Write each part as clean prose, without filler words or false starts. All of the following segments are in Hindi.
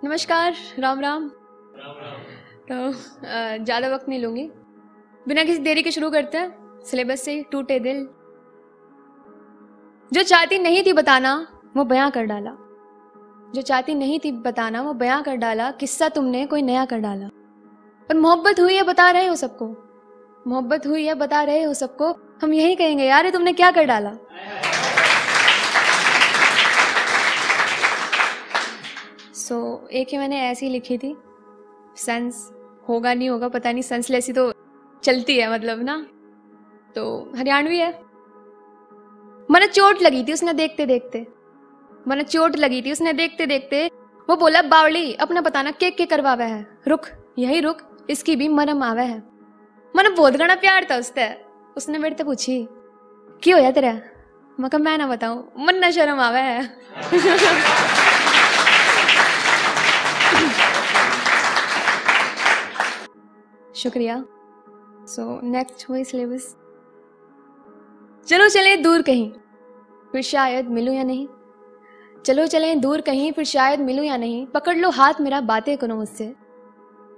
नमस्कार, राम राम। तो ज़्यादा वक्त नहीं लूँगी, बिना किसी देरी के शुरू करते हैं। सिलेबस से टूटे दिल, जो चाहती नहीं थी बताना वो बयां कर डाला, जो चाहती नहीं थी बताना वो बयां कर डाला, किस्सा तुमने कोई नया कर डाला। और मोहब्बत हुई है बता रहे हो सबको, मोहब्बत हुई है बता रहे हो सबको, हम यही कहेंगे यार ये तुमने क्या कर डाला। एक ही मैंने ऐसी लिखी थी, सेंस होगा नहीं होगा पता नहीं, सेंसलेस ही तो चलती है मतलब ना। तो हरियाणवी है। मन चोट लगी थी उसने देखते देखते, मन चोट लगी थी उसने देखते देखते, वो बोला बावली अपना बताना के करवावे है, रुक यही रुक इसकी भी मरम आवे है। मन बहुत घना प्यार था उसने मेरे से पूछी की होया तेरा, मैं ना बताऊं, मन ना शर्म आवे है। शुक्रिया। नेक्स्ट हुई सिलेबस। चलो चले दूर कहीं फिर शायद मिलूं या नहीं, चलो चलें दूर कहीं फिर शायद मिलूं या नहीं, पकड़ लो हाथ मेरा बातें करो मुझसे,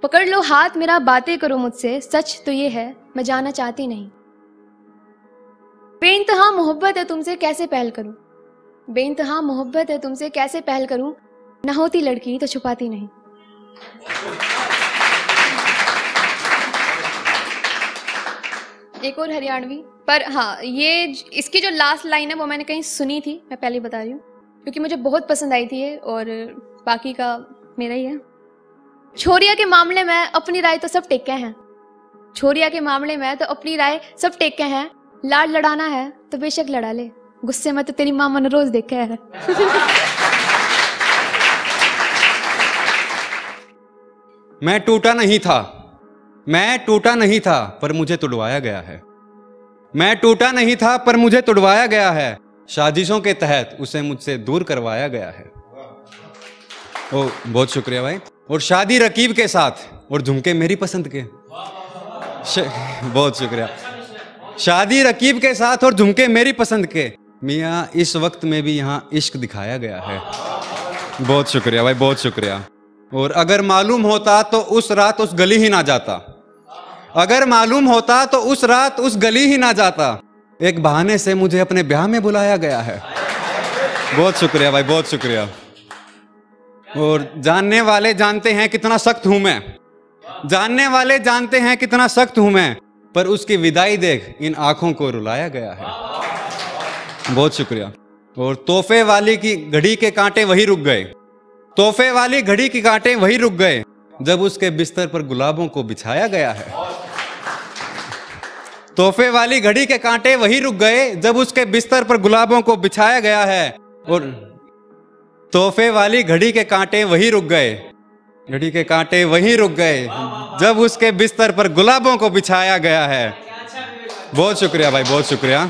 पकड़ लो हाथ मेरा बातें करो मुझसे, सच तो ये है मैं जाना चाहती नहीं। बेइंतहा मोहब्बत है तुमसे कैसे पहल करूं, बेइंतहा मोहब्बत है तुमसे कैसे पहल करूं, न होती लड़की तो छुपाती नहीं। एक और हरियाणवी, पर हाँ ये इसकी जो लास्ट लाइन है वो मैंने कहीं सुनी थी, मैं पहले बता रही हूँ क्योंकि मुझे बहुत पसंद आई थी ये, और बाकी का मेरा ही है। छोरिया के मामले में अपनी राय तो सब टेके हैं, छोरिया के मामले में तो अपनी राय सब टेके हैं, लाड लड़ाना है तो बेशक लड़ा ले, गुस्से में तो तेरी मामा ने रोज देखा है। मैं टूटा नहीं था, मैं टूटा नहीं था पर मुझे तुड़वाया गया है, मैं टूटा नहीं था पर मुझे तुड़वाया गया है, साजिशों के तहत उसे मुझसे दूर करवाया गया है। ओ बहुत शुक्रिया भाई। और शादी रकीब के साथ और झुमके मेरी पसंद के, बहुत शुक्रिया। शादी रकीब के साथ और झुमके मेरी पसंद के, मियाँ इस वक्त में भी यहाँ इश्क दिखाया गया है। बहुत शुक्रिया भाई, बहुत शुक्रिया। और अगर मालूम होता तो उस रात उस गली ही ना जाता, अगर मालूम होता तो उस रात उस गली ही ना जाता, एक बहाने से मुझे अपने ब्याह में बुलाया गया है। बहुत शुक्रिया भाई, बहुत शुक्रिया। और जानने वाले जानते हैं कितना सख्त हूं मैं, जानने वाले जानते हैं कितना सख्त हूं मैं, पर उसकी विदाई देख इन आंखों को रुलाया गया है। बहुत शुक्रिया। और तोहफे वाली की घड़ी के कांटे वही रुक गए, तोहफे वाली घड़ी के कांटे वही रुक गए, जब उसके बिस्तर पर गुलाबों को बिछाया गया है। तोहफे वाली घड़ी के कांटे वही रुक गए, जब उसके बिस्तर पर गुलाबों को बिछाया गया है। और तोहफे वाली घड़ी के कांटे वही रुक गए, घड़ी के कांटे वही रुक गए, जब उसके बिस्तर पर गुलाबों को बिछाया गया है। बहुत शुक्रिया भाई, बहुत शुक्रिया।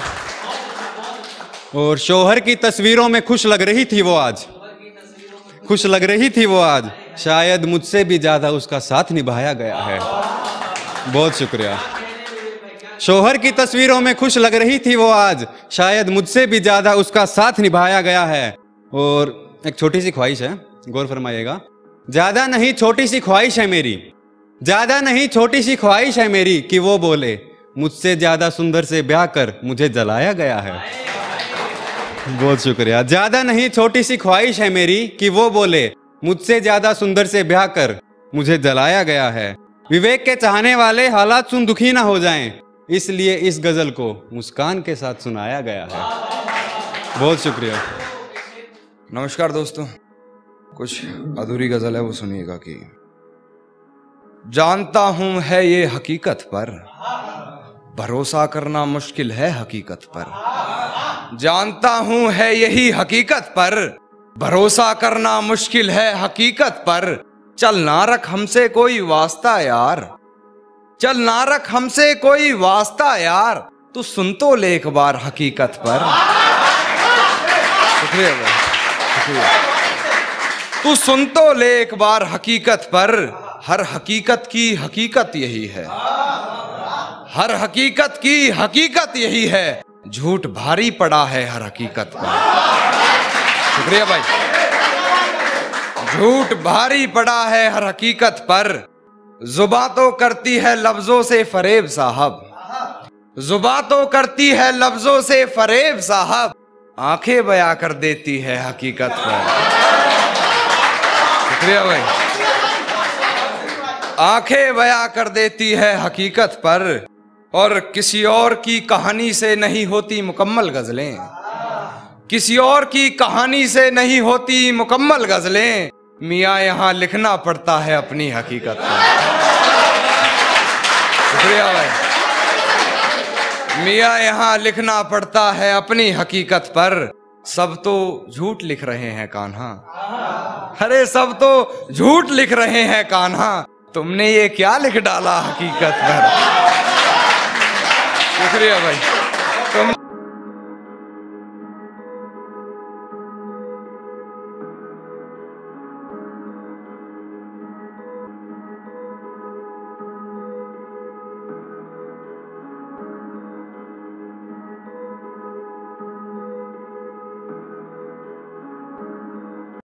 और शौहर की तस्वीरों में खुश लग रही थी वो आज, खुश लग रही थी वो आज, शायद मुझसे भी ज्यादा उसका साथ निभाया गया है। बहुत शुक्रिया। शौहर की तस्वीरों में खुश लग रही थी वो आज, शायद मुझसे भी ज्यादा उसका साथ निभाया गया है। और एक छोटी सी ख्वाहिश है, गौर फरमाइएगा। ज्यादा नहीं छोटी सी ख्वाहिश है मेरी, ज्यादा नहीं छोटी सी ख्वाहिश है मेरी, कि वो बोले मुझसे ज्यादा सुंदर से ब्याह कर मुझे जलाया गया है। बहुत शुक्रिया। ज्यादा नहीं छोटी सी ख्वाहिश है मेरी, कि वो बोले मुझसे ज्यादा सुंदर से ब्याह कर मुझे जलाया गया है। विवेक के चाहने वाले हालात सुन दुखी ना हो जाएं, इसलिए इस गजल को मुस्कान के साथ सुनाया गया है। बहुत शुक्रिया। नमस्कार दोस्तों, कुछ अधूरी गजल है वो सुनिएगा। कि जानता हूं है ये हकीकत पर, भरोसा करना मुश्किल है हकीकत पर, जानता हूं है यही हकीकत पर, भरोसा करना मुश्किल है हकीकत पर, चल ना रख हमसे कोई वास्ता यार, चल ना रख हमसे कोई वास्ता यार, तू सुन तो ले एक बार हकीकत पर। शुक्रिया भाई, शुक्रिया। तू सुन तो ले एक बार हकीकत पर, हर हकीकत की हकीकत यही है, हर हकीकत की हकीकत यही है, झूठ भारी पड़ा है हर हकीकत पर। शुक्रिया भाई। झूठ भारी पड़ा है हर हकीकत पर, जुबां तो करती है लफ्जों से फरेब साहब, जुबां तो करती है लफ्जों से फरेब साहब, आंखें बयां कर देती है हकीकत पर। शुक्रिया भाई। आंखें बयां कर देती है हकीकत पर, और किसी और की कहानी से नहीं होती मुकम्मल गजलें, किसी और की कहानी से नहीं होती मुकम्मल गजलें, मियाँ यहाँ लिखना पड़ता है अपनी हकीकत पर। शुक्रिया भाई। मियाँ यहाँ लिखना पड़ता है अपनी हकीकत पर, सब तो झूठ लिख रहे हैं कान्हा, अरे सब तो झूठ लिख रहे हैं कान्हा, तुमने ये क्या लिख डाला हकीकत पर। शुक्रिया भाई। तुम